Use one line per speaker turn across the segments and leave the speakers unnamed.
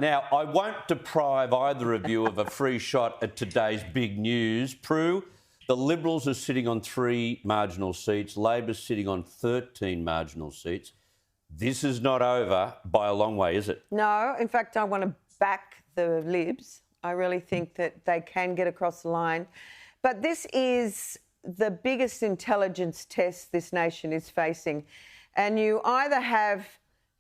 Now, I won't deprive either of you of a free shot at today's big news. Prue, the Liberals are sitting on 3 marginal seats. Labor's sitting on 13 marginal seats. This is not over by a long way, is it?
No. In fact, I want to back the Libs. I really think that they can get across the line. But this is the biggest intelligence test this nation is facing. And you either have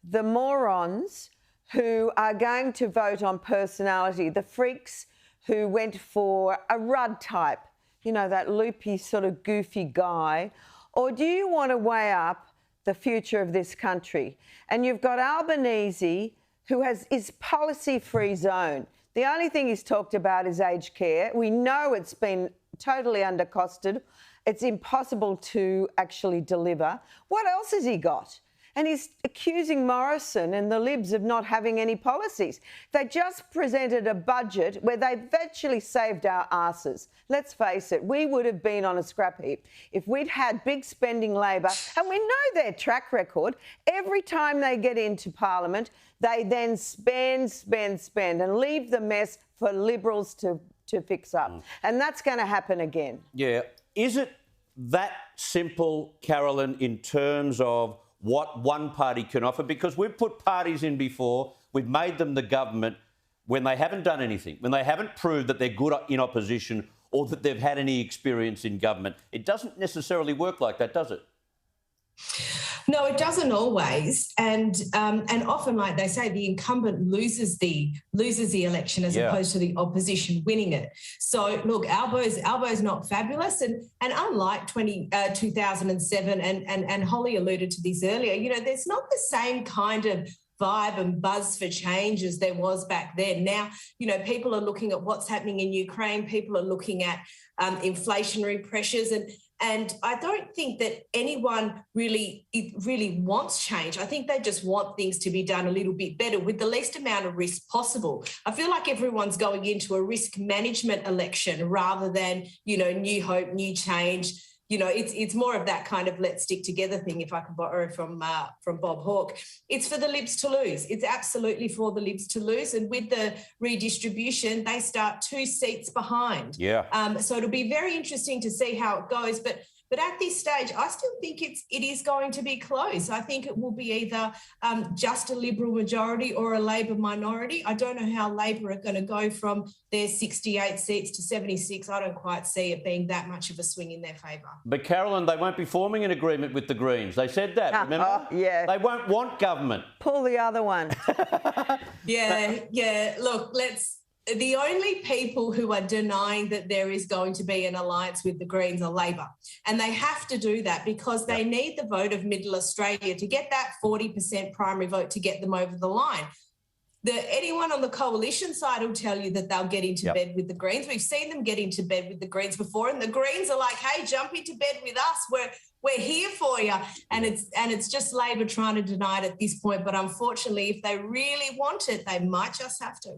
the morons who are going to vote on personality, the freaks who went for a Rudd type, you know, that loopy sort of goofy guy, or do you want to weigh up the future of this country? And you've got Albanese, who has his policy-free zone. The only thing he's talked about is aged care. We know it's been totally undercosted. It's impossible to actually deliver. What else has he got? And he's accusing Morrison and the Libs of not having any policies. They just presented a budget where they virtually saved our asses. Let's face it, we would have been on a scrap heap if we'd had big spending Labor. And we know their track record. Every time they get into Parliament, they then spend and leave the mess for Liberals to fix up. And that's going to happen again.
Yeah. Is it that simple, Carolyn, in terms of what one party can offer? Because we've put parties in before, we've made them the government when they haven't done anything, when they haven't proved that they're good in opposition or that they've had any experience in government. It doesn't necessarily work like that, does it?
No, it doesn't always, and often, like they say, the incumbent loses the election as opposed to the opposition winning it. So, look, Albo's not fabulous, and unlike 2007, and Holly alluded to this earlier, you know, there's not the same kind of vibe and buzz for change as there was back then. Now, you know, people are looking at what's happening in Ukraine. People are looking at inflationary pressures, and I don't think that anyone really wants change. I think they just want things to be done a little bit better with the least amount of risk possible. I feel like everyone's going into a risk management election rather than, you know, new hope, new change. You know, it's more of that kind of let's stick together thing, if I can borrow from Bob Hawke. It's for the Libs to lose. It's absolutely for the Libs to lose. And with the redistribution, they start 2 seats behind.
Yeah.
So it'll be very interesting to see how it goes. But at this stage, I still think it is going to be close. I think it will be either just a Liberal majority or a Labor minority. I don't know how Labor are going to go from their 68 seats to 76. I don't quite see it being that much of a swing in their favour.
But, Carolyn, they won't be forming an agreement with the Greens. They said that, remember?
Yeah.
They won't want government.
Pull the other one.
Yeah. Look, the only people who are denying that there is going to be an alliance with the Greens are Labor. And they have to do that because they need the vote of Middle Australia to get that 40% primary vote to get them over the line. Anyone on the coalition side will tell you that they'll get into bed with the Greens. We've seen them get into bed with the Greens before, and the Greens are like, hey, jump into bed with us. We're here for you. And it's just Labor trying to deny it at this point. But unfortunately, if they really want it, they might just have to.